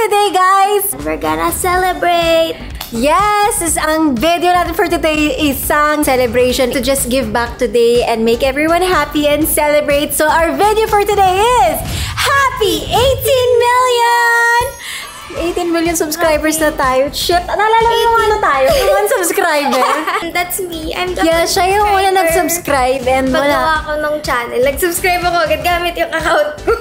today, guys? We're gonna celebrate! Yes! Ang video natin for today is isang celebration to just give back today and make everyone happy and celebrate. So our video for today is Happy 18 million! 18 million subscribers na tayo. Shit! Naalala mo ano tayo? 1 subscriber. That's me. I'm the Yeah, siya yung una nag-subscribe and Paggawa ko ng channel, nag-subscribe ako agad gamit yung account ko.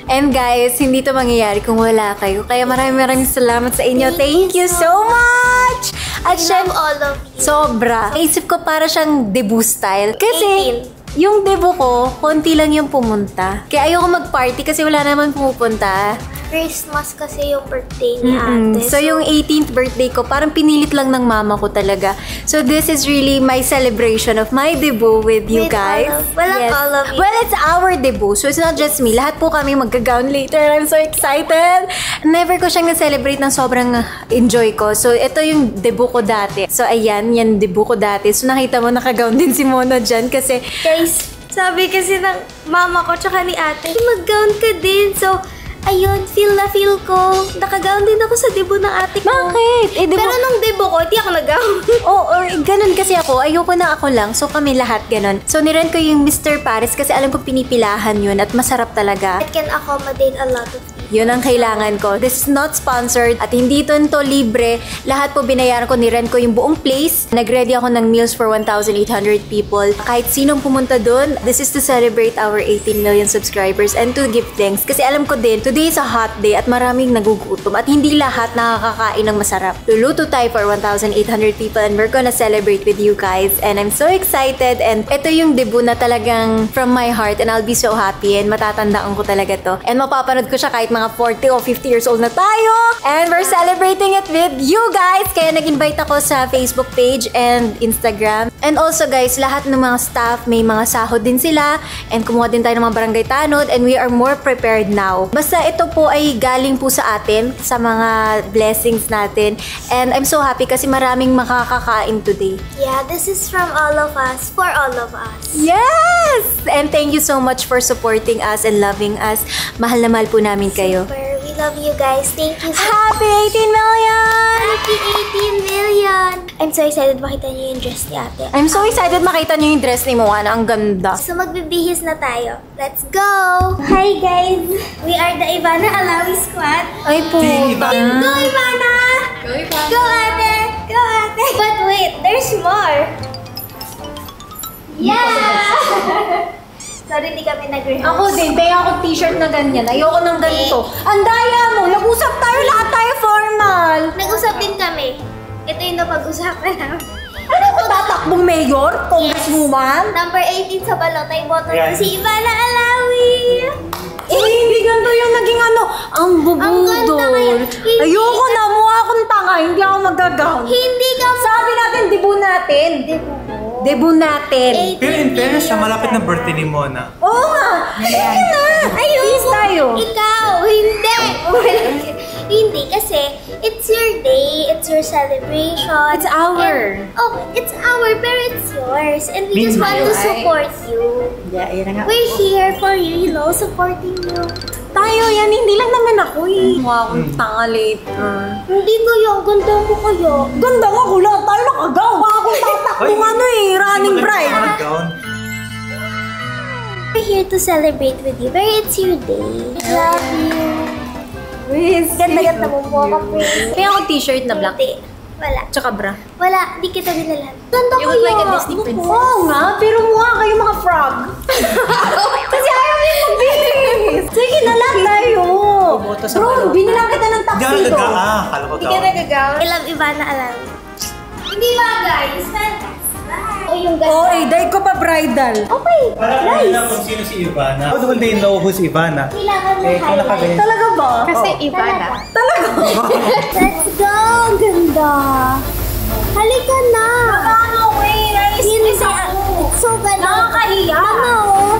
And guys, hindi to mangyayari kung wala kayo. Kaya maraming salamat sa inyo. Thank you so much! At I love all of you. Sobra. Naisip ko para siyang debut style. Kasi, yung debut ko, konti lang yung pumunta. Kaya ayoko mag-party kasi wala naman pumupunta. Christmas kasi yung birthday ni ate. So, yung 18th birthday ko, parang pinilit lang ng mama ko talaga. So, this is really my celebration of my debut with you guys. All of you. Well, it's our debut. So, it's not just me. Lahat po kami mag-gown later. I'm so excited. Never ko siyang na-celebrate ng sobrang enjoy ko. So, ito yung debut ko dati. So, ayan, yan debut ko dati. So, nakita mo, naka-gown din si Mona dyan kasi... Guys, sabi kasi ng mama ko tsaka ni ate, mag-gown ka din. So, ayun, feel ko. Naka-gown din ako sa debut ng ate ko. Bakit? Pero nung debut ko, hindi ako nag-gown. Or ganun kasi ako. Ayoko na ako lang. So, kami lahat ganun. So, niren ko yung Mr. Paris kasi alam ko pinipilahan yun at masarap talaga. It can accommodate a lot of people. Yun ang kailangan ko. This is not sponsored at hindi to libre. Lahat po binayaran ko, niren ko yung buong place. Nag-ready ako ng meals for 1,800 people. Kahit sinong pumunta dun, this is to celebrate our 18 million subscribers and to give thanks. Kasi alam ko din, today is a hot day at maraming nagugutom at hindi lahat nakakakain ng masarap. Luluto tayo for 1,800 people and we're gonna celebrate with you guys. And I'm so excited and ito yung debut na talagang from my heart and I'll be so happy and matatandaan ko talaga to. And mapapanood ko siya kahit mga 40 o 50 years old na tayo. And we're celebrating it with you guys. Kaya nag-invite ako sa Facebook page and Instagram. And also guys, lahat ng mga staff may mga sahod din sila and kumuha din tayo ng mga barangay tanod and we are more prepared now. Basta ito po ay galing po sa atin, sa mga blessings natin. And I'm so happy kasi maraming makakakain today. Yeah, this is from all of us, for all of us. Yes! And thank you so much for supporting us and loving us. Mahal na mahal po namin kayo. Super. We love you guys. Thank you so much. Happy 18 million! Happy 18 million! I'm so excited makita niyo yung dress ni ate. I'm so excited makita niyo yung dress ni Moana. Ang ganda. So magbibihis na tayo. Let's go! Hi guys! We are the Ivana Alawi Squad. Ay po. Go Ivana! Go Ivana! Go ate! Go ate! But wait, there's more! Yeah! Sorry, hindi kami nag-rehearse. Ako din. Kaya ako t-shirt na ganyan. Ayoko ng ganito. Ang daya mo. Nag-usap tayo. Lahat tayo formal. Nag-usap din kami. Ito yung napag-usapan namin. Ano ko tatakbong mayor? Congresswoman? Number 18 sa balotay boto si Ivana Alawi. Hindi ganito yung naging ano. Ang bubudol. Ayoko na. Mukha akong tanga. Hindi ako mag-gown. Hindi ka Sabi natin, debut natin. Debut natin. Pero in fairness, malapit na birthday ni Mona. Oo nga. Ayun na. Ayun. Peace tayo. Ikaw. Hindi. Hindi kasi it's your day. It's your celebration. It's our. It's our, pero it's yours. And we just want to support you. Yeah, yun na nga. We're here for you, supporting you. Tayo yan. Hindi lang naman ako eh. Mukha akong tanga later. Hindi kaya. Ganda mo kaya. Ganda nga ko lang. Tayo nakagaw. Mukha akong tatakbong ano eh. Running bride. We're here to celebrate with you. Pero it's your day. Love you. Please. Ganda-ganda mo po ka, Prince. Kaya ako t-shirt na black. Hindi. Wala. Tsaka bra. Wala. Di kita dinalahan. Ganda You kayo. look like a Disney princess. Oo nga. Pero mukha kayo mga frog. Kasi ayaw niyo mag-bihis. Sige na lang tayo. Bro, binilang kita ng tuxedo. Hindi ka nagagawa. Hindi ka nagagawa. I love Ivana Alawi. Hindi ba, guys? Yung Oo, day ko pa bridal. Okay. Parang alam kung sino si Ivana. How do they know who's Ivana? Kailangan mo Kung highlight. nakagayon. Talaga ba? Kasi Ivana. Talaga ba? Let's go! Ganda! Halika na! Ano ko eh? Nais-is ako. So ganda. Nakakahiya. Ano?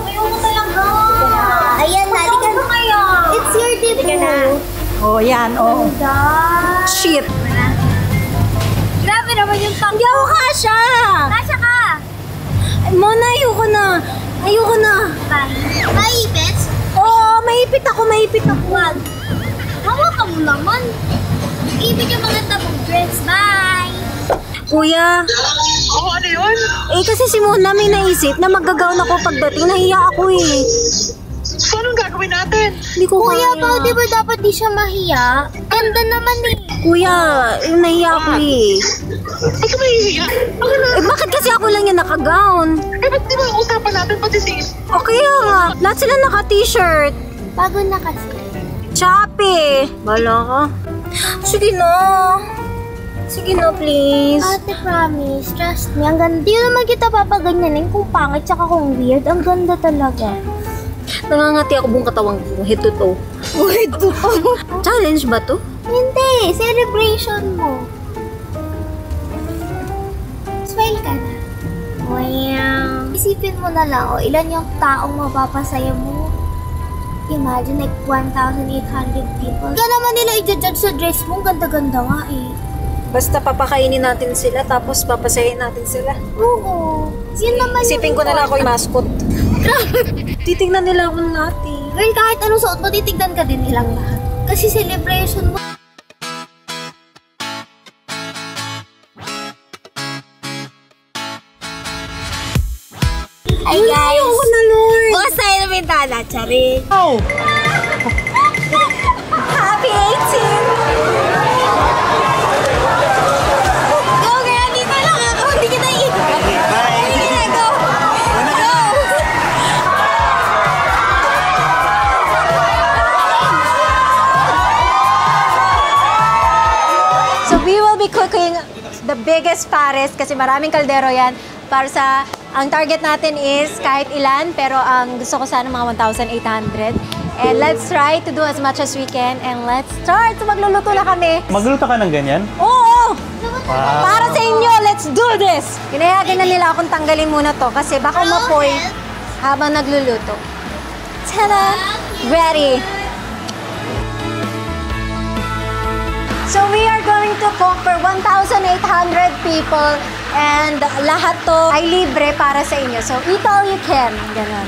Ayoko talaga. Ayan, halika na. Kaya. It's your debut. Oh, yan. Oh. Ganda. Shit. Grabe naman yung pang... Hindi ako kasha. Kasha ka! Mona, ayoko na. Ayoko na. Maipit? Oo, maipit ako, maipit ako. Wag. Hawa ka mo naman. Ibig yung maganda mong dress. Bye! Kuya, Oo, ano yun? kasi si Mona may naisip na mag-gown ako pagdating. Nahiya ako eh. So, anong gagawin natin? Hindi ko Kuya, kaya. di ba dapat di siya mahiya? Ganda naman eh. Kuya, nahiya ako eh. Ba't ka mahihiya? Bakit kasi ako lang yung naka-gown? Ba't di ba usapan natin pati sis? O kaya nga, lahat sila naka-t-shirt. Bago na kasi. Chappy! Bala ka. Sige na. Sige na, please. Ate, promise. Trust me. Ang ganda. Di naman kita papaganyanin kung pangit tsaka kung weird. Ang ganda talaga. Nangangati ako buong katawang ko. Head to toe. Head to toe? Challenge ba to? Hindi. Celebration mo. Smile ka na. Wow. Isipin mo na lang, ilan yung taong mapapasaya mo. Imagine like 1,800 people. Kaya naman nila i-judge sa dress mo. Ganda-ganda nga eh. Basta papakainin natin sila, tapos papasahin natin sila. Oo. Yun naman Isipin ko na lang ako yung mascot. Titignan nila ako lahat eh. Girl, kahit anong suot mo, titignan ka din nilang lahat. Kasi celebration mo. Hi guys! Ayoko na, Lord! Bukas tayo na bintana, Charing. Oh! Happy 18! Go, girl! Dito lang ako! Hindi kita iiwan. Bye! Hindi na, go! Go! So we will be cooking the biggest pares kasi maraming kaldero yan para sa, ang target natin is kahit ilan, pero ang gusto ko sana mga 1,800. And let's try to do as much as we can and let's start. So magluluto na kami. Magluto ka ng ganyan? Oo! Wow. Para sa inyo, let's do this! Pinayagan na nila akong tanggalin muna to kasi baka mapoy habang nagluluto. Tada! Ready! So we are going to cook for 1,800 people and lahat to ay libre para sa inyo. So eat all you can. Ganun.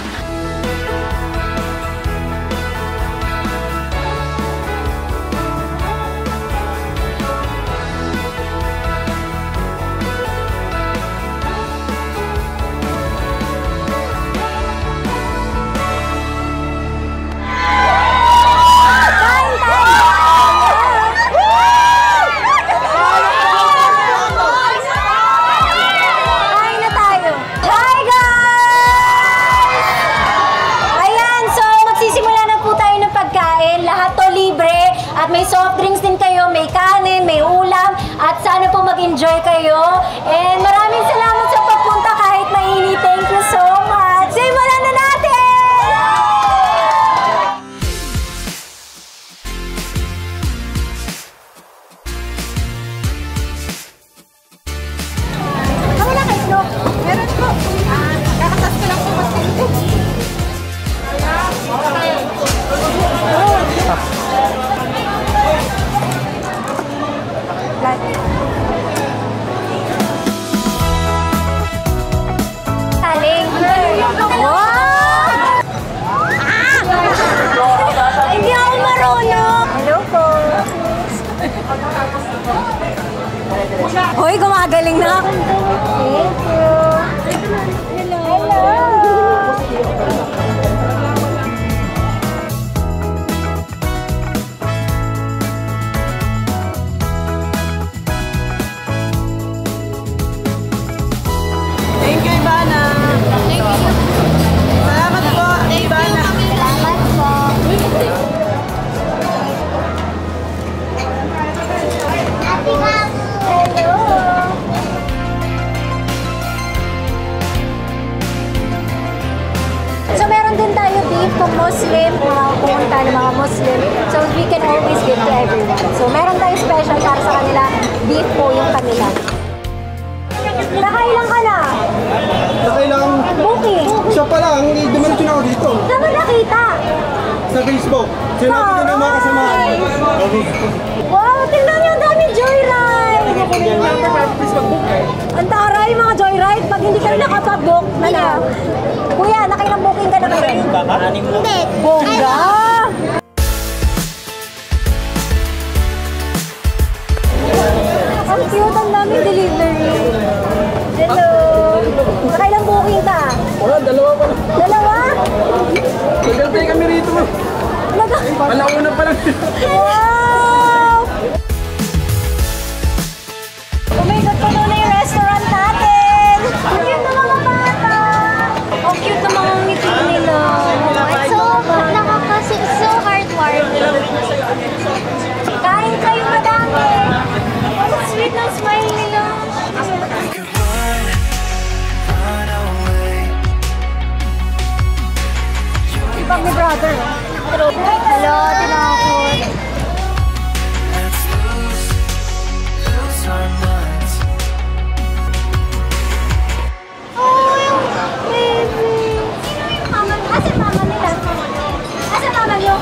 Kain na tayo. Hi guys! Ayan, so magsisimula na po tayo ng pagkain. Lahat to libre at may soft drinks din kayo, may kanin, may ulam at sana po mag-enjoy kayo. And maraming salamat sa pagpunta kahit mainit. Thank you so much. Simulan na natin! Wala kayo, no? Meron po. Kakatas ko lang po kasi ito. Taling. Wow! Hindi ako marunong. Hello po. Hoy, gumagaling na ako. Thank you. Hello. Thank you, Ivana. Salamat po, Ivana. Salamat po. Ate Mamu. Hello. So meron din tayo beef kung Muslim, pumunta ng mga Muslim. So we can always give to everyone. So meron tayo special para sa kanila. Beef po yung kanila. Nakailang ka na? Kailangan, Booking. siya pa lang, dumiretso na ako dito. Saan mo nakita? Sa Facebook. Sinabi ko na mga kasamahan. Wow, tingnan niyo, ang dami joyride! Ang taray mga joyride, pag hindi ka nakapag-book, ano? Kuya, nakailang booking ka na kayo? Baka anim lang. Hindi. Bongga! Alauna pa lang. Wow! Oh my God, puno na yung restaurant natin! Ang cute na mga bata! Ang cute na mga ngiti nila. So heartwarming. Kain kayo madami! Ang sweet ng smile nila. Ibang ni brother. Hello, tinakot. Oh, yung baby. Sino yung mama? Asan mama nila? Asan mama niyo?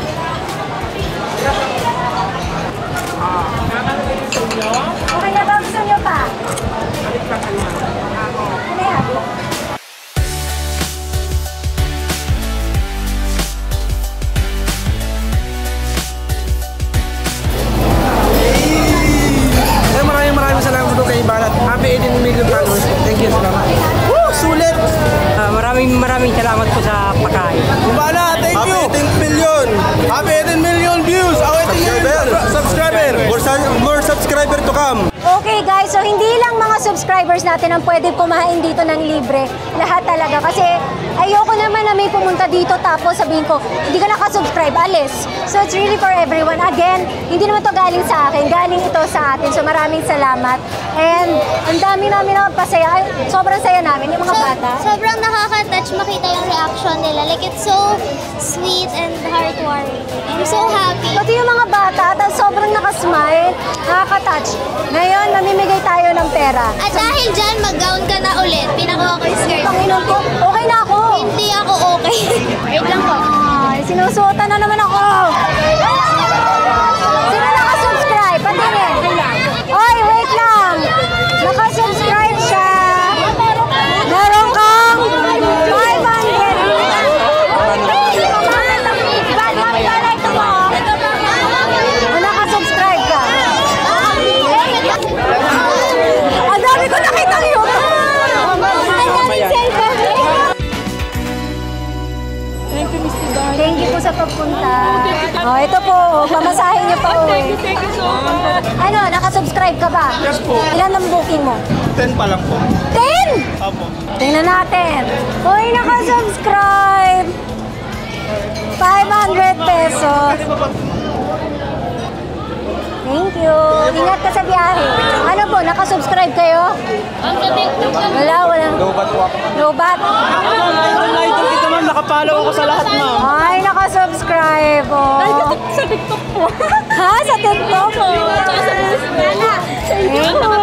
Okay na ba? Gusto niyo pa? Ano yan? Maraming salamat po kay Ibanat. Happy 18 million followers. Thank you, salamat. Woo! Sulit! Maraming salamat po sa pagkain. Ibana, thank you! Happy 18 million! Happy 18 million views! Ako 18 million subscriber! More subscriber to come! Okay guys, so hindi lang mga subscribers natin ang pwede kumain dito ng libre. Lahat talaga. Kasi ayoko naman na may pumunta dito tapos sabihin ko, hindi ka nakasubscribe, alis. So it's really for everyone. Again, hindi naman to galing sa akin, galing ito sa atin. So maraming salamat. And ang dami namin nakapasaya. Ay, sobrang saya namin, yung mga bata. Sobrang nakaka-touch makita yung reaction nila. Like, it's so sweet and heartwarming. I'm so happy. Pati yung mga bata, tapos sobrang nakasmile, nakaka-touch. Ngayon, mamimigay tayo ng pera. At dahil dyan, mag-gown ka na ulit. Pinakuha ko yung skirt. Panginoon ko, okay na ako. Hindi ako okay. Wait lang po. Ay, sinusuotan na naman ako. Sino nakasubscribe? Patingin. Oy, wait lang. Nakasubscribe siya. Meron kang 500. Nakasubscribe ka. Ang dami ko nakita yun. Thank you po sa pagpunta. Oh, ito po, pamasahin niyo pa uwi. Thank you so much. Ano, nakasubscribe ka ba? Yes po. Ilan ang booking mo? 10 pa lang po. 10! Apo. Tingnan natin. Uy, nakasubscribe! 500 pesos. Thank you. Ingat ka sa biyahe. Ano po, nakasubscribe kayo? Wala. Lobat po ako. Lobat. Idol kita ma'am, nakapalaw ako sa lahat ma'am. Ay, nakasubscribe. Oh. Sa TikTok po. Ha? Sa TikTok? Thank you.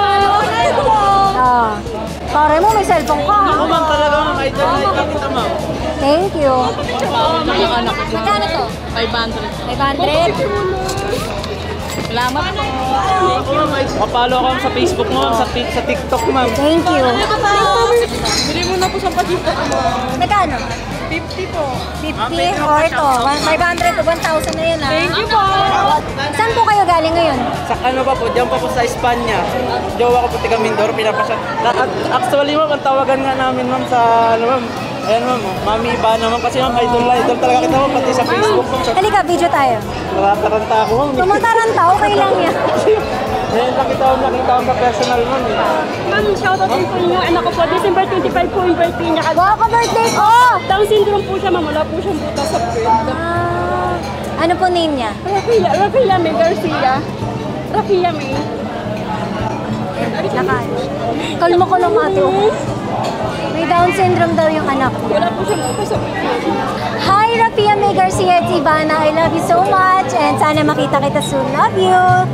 Pare mo, may cellphone ka. Ako ma'am talaga ma'am, idol na idol kita ma'am. Thank you. Mga anak ko. Magkano to? 500. 500? Salamat po. Kapalo ako sa Facebook mo, sa TikTok ma'am. Thank you. Bili mo na po sa TikTok mo. Magkano? 50 po. 50 or ito? 500 to 1,000 na yun ah. Thank you po. Saan po kayo galing ngayon? Sa ano pa po, diyan pa po sa Espanya. Jowa ko po taga Mindoro, pinapasya. Actually ma'am, ang tawagan nga namin ma'am sa ano ma'am. Ayan ma'am, Mami Iba naman kasi ma'am, idol talaga kita ma'am, pati sa Facebook ma'am. Halika, video tayo. Nakataranta ako ma'am. Tumataranta, okay lang yan. Ngayon nakita ko sa personal ma'am. Ma'am, shoutout din po yung anak ko po. December 25 po yung birthday niya. Wow, ka-birthday ko! Down syndrome po siya, ma'am. Wala po siyang butas sa puwet. Ano po name niya? Rafia May Garcia. Rafia May. Kalma ko lang ate. May Down syndrome daw yung anak ko. Wala po siyang butas sa puwet. Hi, Rafia May Garcia at Ivana. I love you so much and sana makita kita soon. Love you!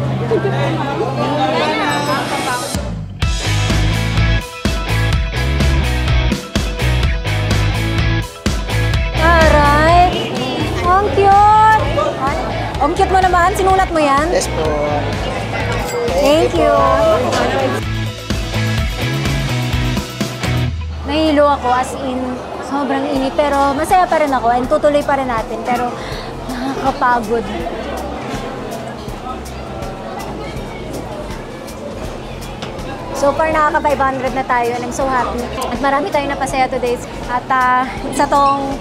Alright. Ang cute! Ang cute mo naman. Sinulat mo yan? Yes po. Thank you. Nahilo ako as in sobrang init pero masaya pa rin ako and tutuloy pa rin natin pero nakakapagod. So far nakaka-500 na tayo and I'm so happy. At marami tayong napasaya today. At isa tong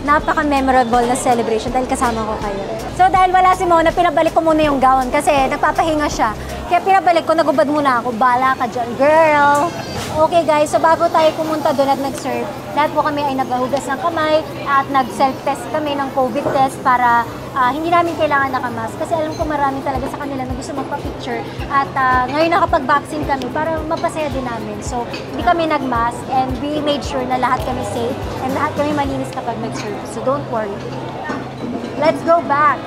napaka-memorable na celebration dahil kasama ko kayo. So dahil wala si Mona, pinabalik ko muna yung gown kasi nagpapahinga siya. Kaya pinabalik ko, nagubad muna ako. Bala ka dyan, girl! Okay guys, so bago tayo pumunta doon at nag-serve, lahat po kami ay naghuhugas ng kamay at nag-self-test kami ng COVID test para hindi namin kailangan nakamask. Kasi alam ko marami talaga sa kanila na gusto magpa-picture. At ngayon nakapag-vaccine kami para mapasaya din namin. So hindi kami nag-mask and we made sure na lahat kami safe and lahat kami malinis kapag nag-serve. So don't worry. Let's go back!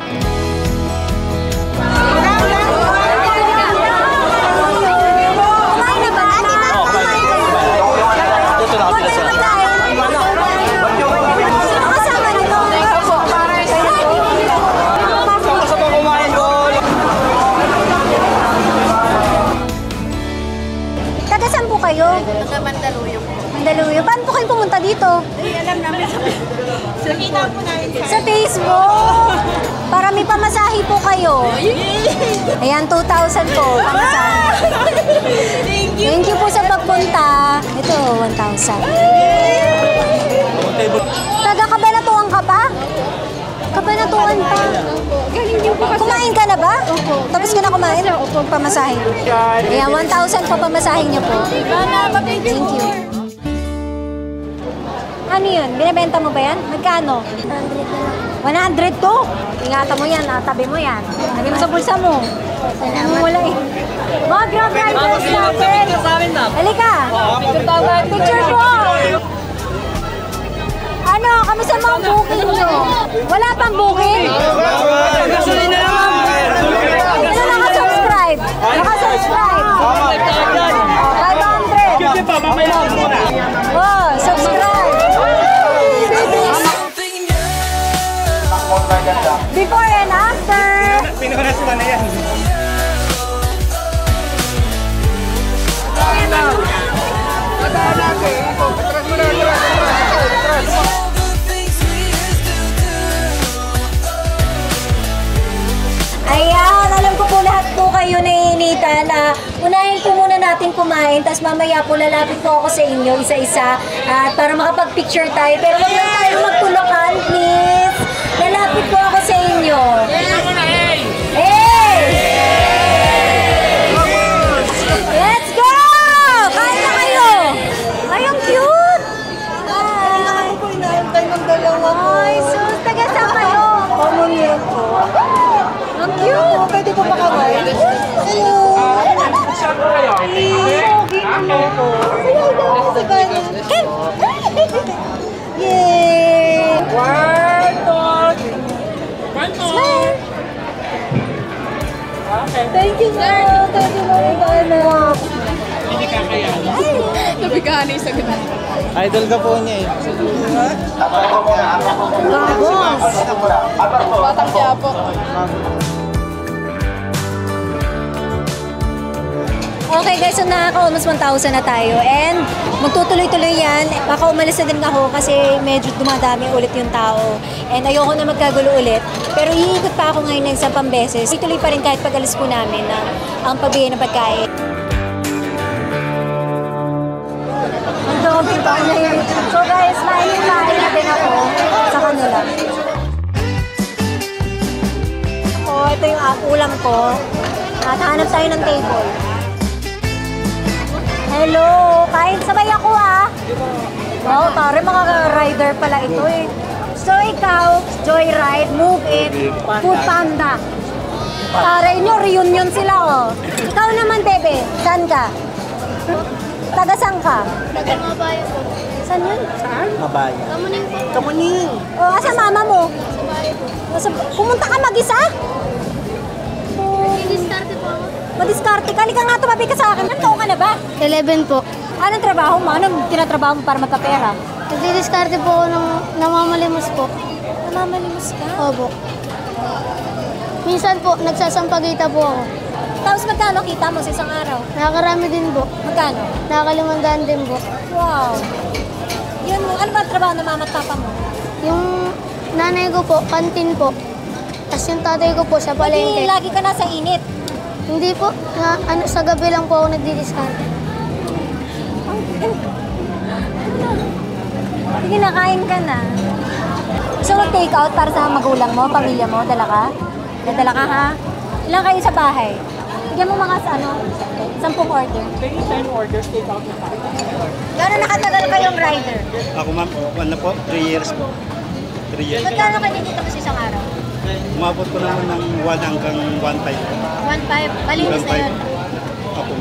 Kayo? Sa Mandaluyong. Mandaluyong. Paano po kayo pumunta dito? Alam namin sa kita po namin sa Facebook. Para may pamasahe po kayo. Ayan, 2,000 po. Pamasahe. Thank you po sa pagpunta. Ito, 1,000. Taga Kabanatuan ka pa? Kabanatuan pa. Kumain ka na ba? Opo. Tapos ka na kumain? Opo, pamasahe. Ayan, 1,000 po pamasahe niyo po. Thank you. Ano yun? Binibenta mo ba yan? Magkano? 100 to? Ingatan mo yan, tabi mo yan. Lagi mo sa bulsa mo. Wala eh. Mga Grab riders natin. Halika. Picture po. Ano? Kamusta mga booking nyo? Wala pang booking? Ano naka-subscribe? Naka-subscribe. 500. Oh, subscribe. Before and after. Pinakasuhan na yan. Ayan, alam ko po lahat po kayo naiinitan. Unahin po muna natin kumain, tapos mamaya po lalapit po ako sa inyo isa-isa para makapag-picture tayo. Pero huwag lang tayo magtulakan, please. Lalapit po ako sa inyo. Hey! Let's go! Kain na kayo! Ay, ang cute! Ay, sus, taga saan kayo? Pamunyan po. Ang cute! Pwede po makakain? Hello! Yay! Smile! Thank you, sir! Thank you very much! Hindi kakayan. Nabigahan na isa ganun. Idol ka po niya eh. Vamos! Batang Quiapo. Okay guys, so nakaka-almost 1,000 na tayo and magtutuloy-tuloy yan. Baka umalis na din ako kasi medyo dumadami ulit yung tao and ayoko na magkagulo ulit. Pero iikot pa ako ngayon ng 10 beses. Ituloy pa rin kahit pag-alis po namin ang pagbigay ng pagkain. Ang dami pa ngayon. So guys, mainin na din ako sa kanila. Ito yung ulam ko. At hanap tayo ng table. Hello! Kain sabay ako Wow, tari mga rider pala ito eh. So ikaw, Joyride, Move It, Food Panda. Taray nyo, reunion sila Ikaw naman, Bebe, saan ka? Taga saan ka? Taga Mabayo po. Saan yun? Saan? Mabaya. Kamuning po. Kamuning! Asa mama mo? Sa bahay po. Pumunta ka mag-isa? Nag-diskarte po ako. Madiskarte ka. Halika nga, tumabi ka sa akin. Anong taon ka na ba? 11 po. Anong trabaho mo? Anong tinatrabaho mo para magkapera? Nag-diskarte po ako ng namamalimos po. Namamalimos ka? Opo. Minsan po, nagsasampagita po ako. Tapos magkano kita mo sa isang araw? Nakakarami din po. Magkano? Nakakalimandaan din po. Wow! Yun, ano ba trabaho na mama at papa mo? Yung nanay ko po, kantin po. Tapos yung tatay ko po sa Pwede palengke. lagi ka nasa init. Hindi po, sa gabi lang po ako nagdidiskarte. Sige na, kain ka na. Gusto mo take out para sa magulang mo, pamilya mo? Dala ka? Dala ka ha? Ilan kayo sa bahay? Bigyan mo mga 10 order. 10 orders, take out na tayo. Gano'n nakatagal kayong rider? Ako ma'am, ano po, 3 years po. 3 years. Magkano kayo dito kasi isang araw? Umabot ko naman ng 1 hanggang 1.5. 1.5. Malinis na yun. Ako.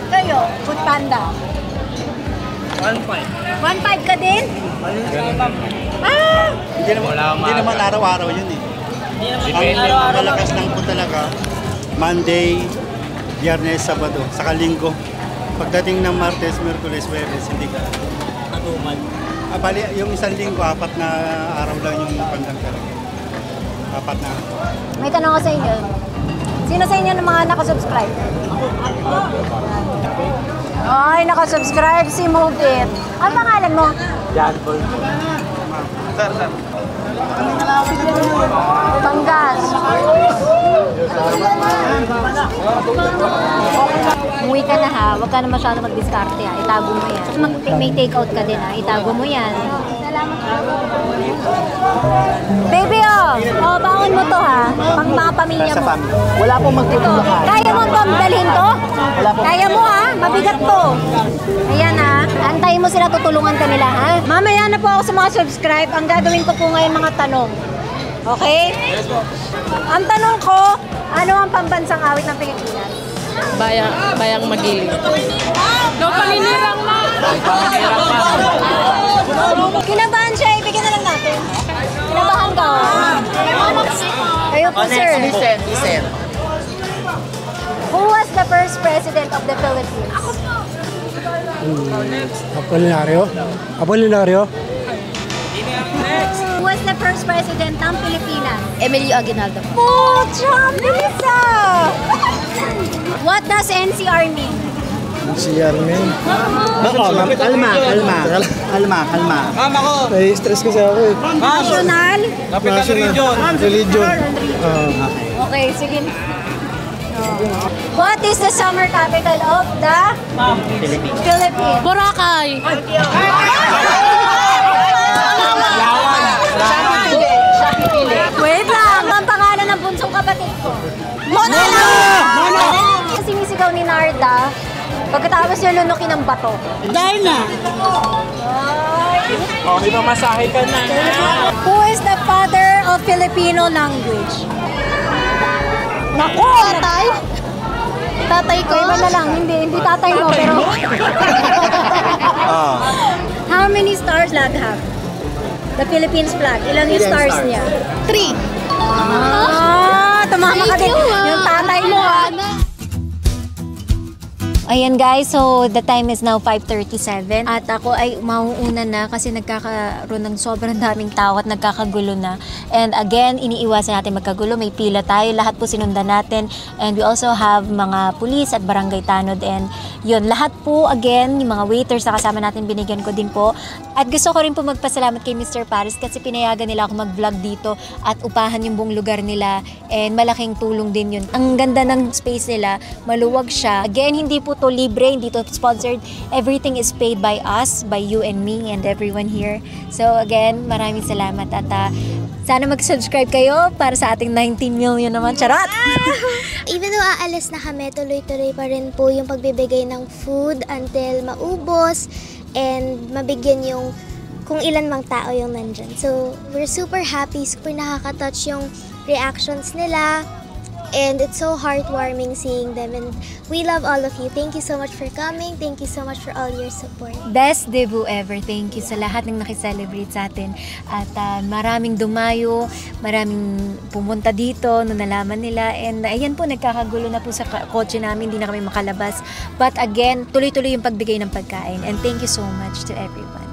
Kayo, Food Panda. 1.5. 1.5 ka din? Malinis na ma'am. Ah! Hindi naman araw-araw yun eh. Ang malakas lang po talaga, Monday, Biyernes, Sabado, saka Linggo. Pagdating ng Martes, Miyerkules, Huwebes, hindi ka. Bali, yung isang linggo, 4 na araw lang yung pandang talaga. 4 na. May tanong ko sa inyo. Sino sa inyo ng mga nakasubscribe? Ay, nakasubscribe si Movit. Ano pangalan mo? Yan, boy. Sir. Panggas. Umuwi ka na ha. Huwag ka na masyado mag-discarte ha. Itago mo yan. May take out ka din ha. Itago mo yan. Baby oh! Oh, bangon mo to ha. Pang mga pamilya mo. Wala pong magtutulungan. Kaya mo ba dalhin to? Kaya mo ha. Mabigat to. Ayan ha. Antayin mo sila, tutulungan ka nila ha. Mamaya na po ako sa mga subscribe. Ang gagawin ko po ngayon mga tanong. Okay? Ang tanong ko, ano ang pambansang awit ng Pilipinas? Bayang Magili. No, paninirang na! Kinabahan siya, ibigyan na lang natin. Kinabahan ka. Kayo po, sir. Listen. Who was the first president of the Philippines? Apolinario? Who was the first president ng Pilipinas? Emilio Aguinaldo. Oh, Chambilisa! What does NCR mean? Si Armin. Kalma. Ma'am ako. Nai-stress kasi ako eh. National? Religion. Okay, sige. What is the summer capital of the Philippines? Boracay. Wait lang! Ang pangalan ng bunsong kapatid ko. Mona! Sinisigaw ni Narda, pagkatapos niya lunukin ng bato. Darna! Okay, mamasahe ka na. Who is the father of Filipino language? Naku! Tatay? Tatay ko? Iba na lang. Hindi tatay mo, pero... How many stars flag have? The Philippines flag. Ilan yung stars niya? 3. Tumama ka din. Yung tatay mo, Ayan guys, so the time is now 5:37 at ako ay mauuna na kasi nagkakaroon ng sobrang daming tao at nagkakagulo na. And again, iniiwasan natin magkagulo, may pila tayo, lahat po sinundan natin. And we also have mga pulis at barangay tanod and yun, lahat po again, yung mga waiters na kasama natin binigyan ko din po. At gusto ko rin po magpasalamat kay Mr. Paris kasi pinayagan nila ako mag-vlog dito at upahan yung buong lugar nila and malaking tulong din yun. Ang ganda ng space nila, maluwag siya. Again, hindi po to libre, hindi to sponsored. Everything is paid by us, by you and me and everyone here. So again, maraming salamat at sana mag-subscribe kayo para sa ating 19 million naman. Charot! Even though aalis na kami, tuloy-tuloy pa rin po yung pagbibigay ng food until maubos and mabigyan yung kung ilan mang tao yung nandyan. So, we're super happy, super nakaka-touch yung reactions nila. And it's so heartwarming seeing them. And we love all of you. Thank you so much for coming. Thank you so much for all your support. Best debut ever. Thank you sa lahat ng nakiselebrate sa atin. At maraming dumayo, maraming pumunta dito nung nalaman nila. And ayan po, nagkakagulo na po sa kotse namin. Hindi na kami makalabas. But again, tuloy-tuloy yung pagbigay ng pagkain. And thank you so much to everyone.